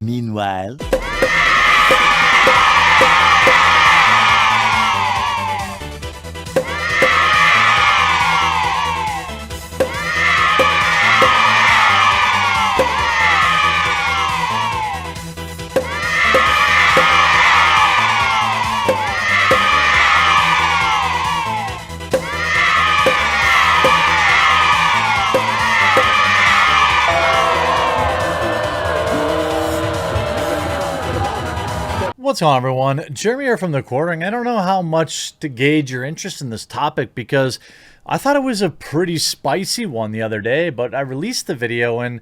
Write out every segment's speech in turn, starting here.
Meanwhile, What's going on, everyone? Jeremy here from The Quartering. I don't know how much to gauge your interest in this topic because I thought it was a pretty spicy one the other day, but I released the video and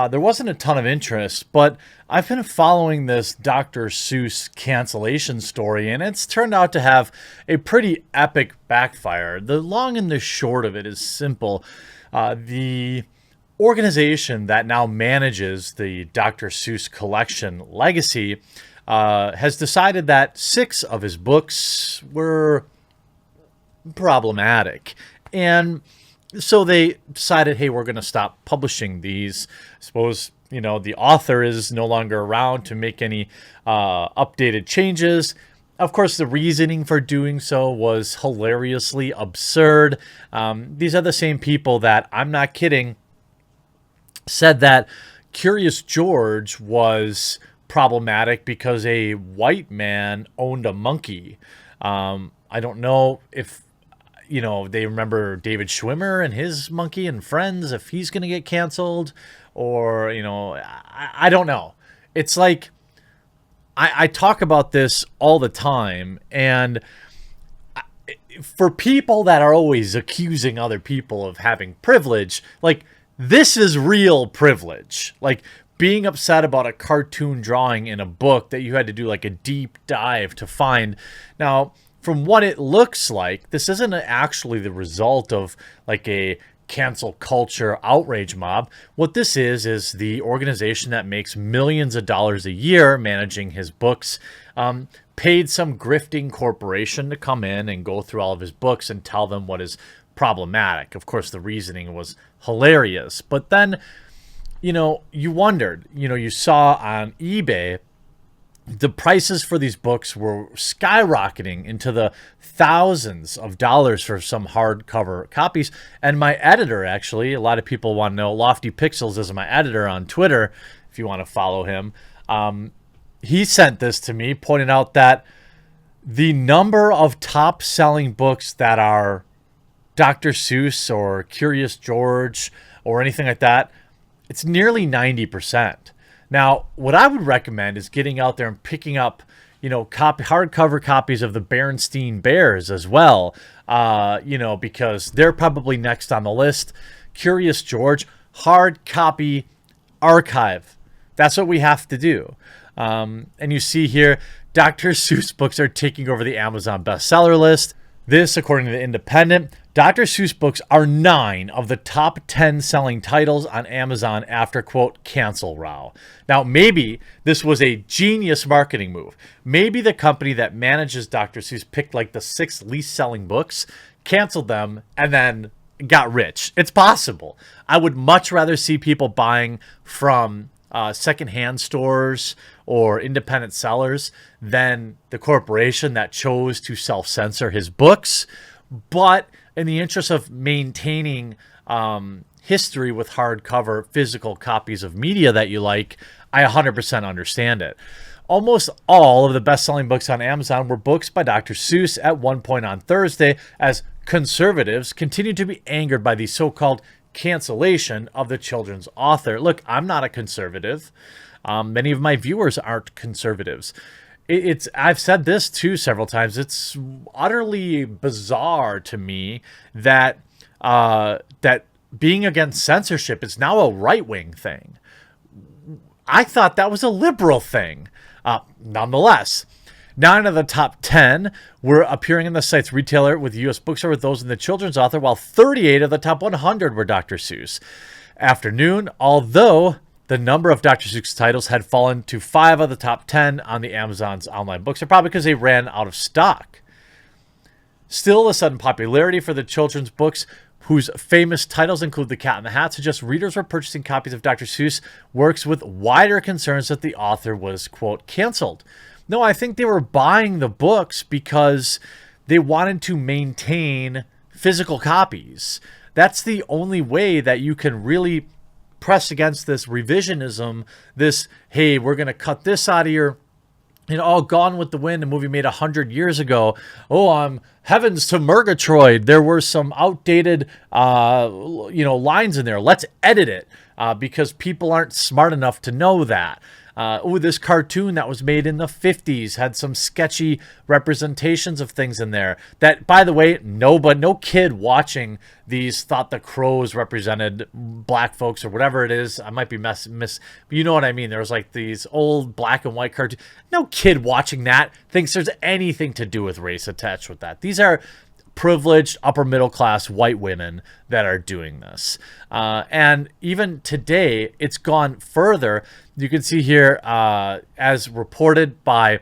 there wasn't a ton of interest. But I've been following this Dr. Seuss cancellation story, and it's turned out to have a pretty epic backfire. The long and the short of it is simple. The organization that now manages the Dr. Seuss collection legacy has decided that 6 of his books were problematic. And so they decided, hey, we're going to stop publishing these. I suppose, the author is no longer around to make any updated changes. Of course, the reasoning for doing so was hilariously absurd. These are the same people that, I'm not kidding, said that Curious George was problematic because a white man owned a monkey. I don't know if they remember David Schwimmer and his monkey and Friends, if he's going to get canceled, or I don't know. It's like I talk about this all the time, and for people that are always accusing other people of having privilege, like, this is real privilege. Like, being upset about a cartoon drawing in a book that you had to do like a deep dive to find. Now, from what it looks like, this isn't actually the result of like a cancel culture outrage mob. What this is the organization that makes millions of dollars a year managing his books, paid some grifting corporation to come in and go through all of his books and tell them what is problematic. Of course, the reasoning was hilarious, but then you wondered, you saw on eBay, the prices for these books were skyrocketing into the thousands of dollars for some hardcover copies. And my editor, actually, a lot of people want to know, Lofty Pixels is my editor on Twitter, if you want to follow him. He sent this to me, pointing out that the number of top-selling books that are Dr. Seuss or Curious George or anything like that, it's nearly 90%. Now, what I would recommend is getting out there and picking up, hardcover copies of the Berenstain Bears as well, because they're probably next on the list. Curious George, hard copy archive. That's what we have to do. And you see here, Dr. Seuss books are taking over the Amazon bestseller list. This, according to The Independent, Dr. Seuss books are 9 of the top 10 selling titles on Amazon after, quote, cancel row. Now, maybe this was a genius marketing move. Maybe the company that manages Dr. Seuss picked like the 6 least selling books, canceled them, and then got rich. It's possible. I would much rather see people buying from secondhand stores or independent sellers than the corporation that chose to self-censor his books. But in the interest of maintaining history with hardcover physical copies of media that you like, I 100% understand it. Almost all of the best-selling books on Amazon were books by Dr. Seuss at one point on Thursday, as conservatives continue to be angered by the so-called cancellation of the children's author. Look, I'm not a conservative. Many of my viewers aren't conservatives. I've said this too several times. It's utterly bizarre to me that that being against censorship is now a right-wing thing. I thought that was a liberal thing. Nonetheless, 9 of the top 10 were appearing in the site's retailer with U.S. bookstore with those in the children's author, while 38 of the top 100 were Dr. Seuss. Afternoon, although the number of Dr. Seuss titles had fallen to 5 of the top 10 on the Amazon's online bookstore, probably because they ran out of stock. Still, the sudden popularity for the children's books, whose famous titles include The Cat in the Hat, suggest readers were purchasing copies of Dr. Seuss works with wider concerns that the author was, quote, canceled. No, I think they were buying the books because they wanted to maintain physical copies. That's the only way that you can really press against this revisionism, this, hey, we're going to cut this out of your, Gone with the Wind, a movie made 100 years ago. Oh, heavens to Murgatroyd. There were some outdated, lines in there. Let's edit it because people aren't smart enough to know that. This cartoon that was made in the 50s had some sketchy representations of things in there that, by the way, no kid watching these thought the crows represented black folks or whatever it is. I might be but you know what I mean. There was like these old black and white cartoons. No kid watching that thinks there's anything to do with race attached with that. These are privileged upper middle class white women that are doing this. And even today, it's gone further. You can see here, as reported by,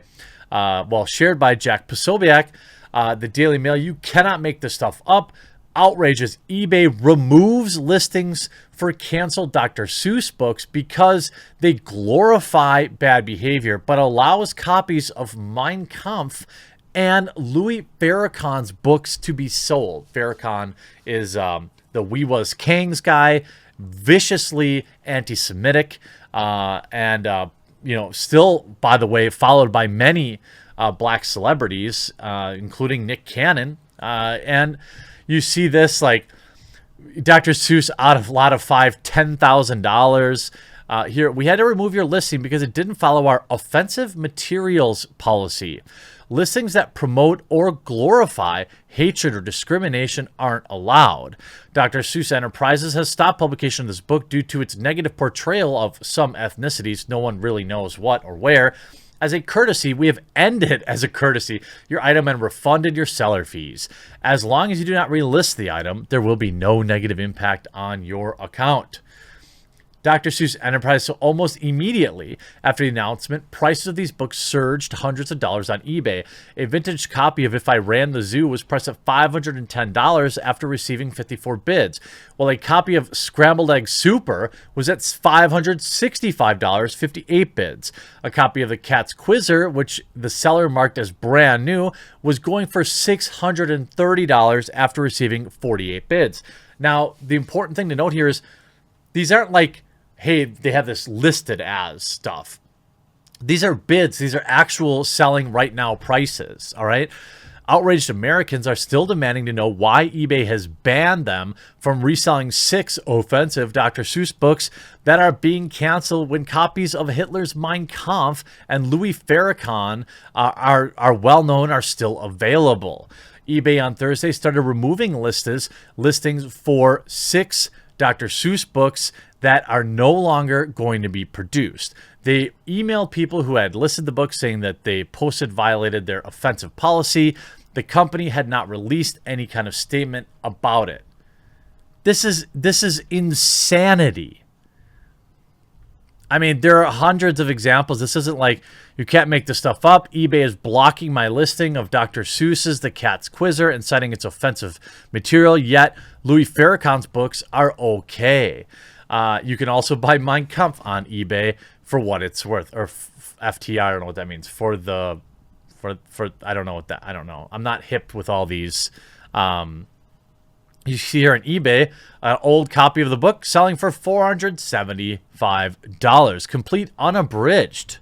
shared by Jack Posobiec, the Daily Mail, you cannot make this stuff up. Outrageous. eBay removes listings for canceled Dr. Seuss books because they glorify bad behavior, but allows copies of Mein Kampf and Louis Farrakhan's books to be sold. Farrakhan is the We Was Kangs guy, viciously anti-Semitic, still, by the way, followed by many black celebrities, including Nick Cannon. And you see this, like, Dr. Seuss out of lot of $5, $10,000. Here, we had to remove your listing because it didn't follow our offensive materials policy. Listings that promote or glorify hatred or discrimination aren't allowed. Dr. Seuss Enterprises has stopped publication of this book due to its negative portrayal of some ethnicities. No one really knows what or where. As a courtesy, we have ended as a courtesy your item and refunded your seller fees. As long as you do not relist the item, there will be no negative impact on your account. Dr. Seuss Enterprise, so almost immediately after the announcement, prices of these books surged hundreds of dollars on eBay. A vintage copy of If I Ran the Zoo was priced at $510 after receiving 54 bids, while a copy of Scrambled Egg Super was at $565, 58 bids. A copy of The Cat's Quizzer, which the seller marked as brand new, was going for $630 after receiving 48 bids. Now, the important thing to note here is these aren't like, hey, they have this listed as stuff. These are bids. These are actual selling right now prices, all right? Outraged Americans are still demanding to know why eBay has banned them from reselling 6 offensive Dr. Seuss books that are being canceled when copies of Hitler's Mein Kampf and Louis Farrakhan are well known, are still available. eBay on Thursday started removing listings for 6 Dr. Seuss books that are no longer going to be produced. They emailed people who had listed the book saying that they posted violated their offensive policy. The company had not released any kind of statement about it. This is insanity. I mean, there are hundreds of examples. This isn't like you can't make this stuff up. eBay is blocking my listing of Dr. Seuss's The Cat's Quizzer and citing its offensive material, yet Louis Farrakhan's books are okay. You can also buy Mein Kampf on eBay for what it's worth, or FTI, I don't know what that means, for I don't know what that, I don't know. I'm not hip with all these. You see here on eBay, an old copy of the book selling for $475, complete unabridged.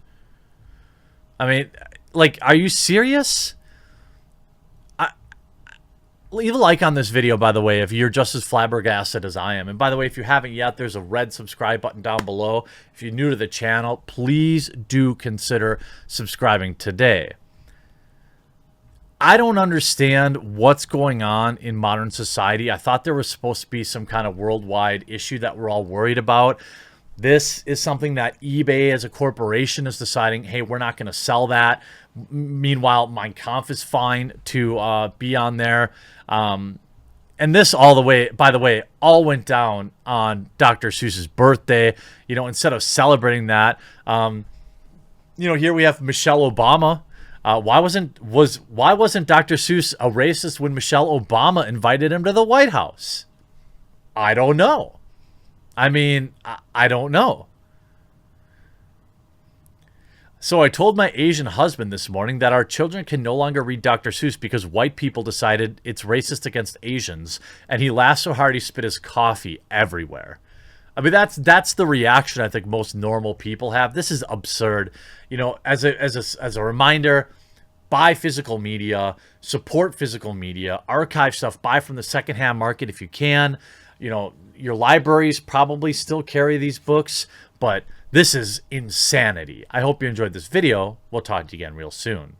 I mean, like, are you serious? Leave a like on this video, by the way, if you're just as flabbergasted as I am. And by the way, if you haven't yet, there's a red subscribe button down below. If you're new to the channel, please do consider subscribing today. I don't understand what's going on in modern society. I thought there was supposed to be some kind of worldwide issue that we're all worried about. This is something that eBay as a corporation is deciding, hey, we're not going to sell that. Meanwhile, Mein Kampf is fine to be on there. And this, all the way, by the way, all went down on Dr. Seuss's birthday. You know, instead of celebrating that, here we have Michelle Obama. Why wasn't Dr. Seuss a racist when Michelle Obama invited him to the White House? I don't know. I mean, I don't know. So I told my Asian husband this morning that our children can no longer read Dr. Seuss because white people decided it's racist against Asians, and he laughed so hard he spit his coffee everywhere. I mean, that's the reaction I think most normal people have. This is absurd. As a reminder, buy physical media, support physical media, archive stuff, buy from the secondhand market if you can. Your libraries probably still carry these books, but this is insanity. I hope you enjoyed this video. We'll talk to you again real soon.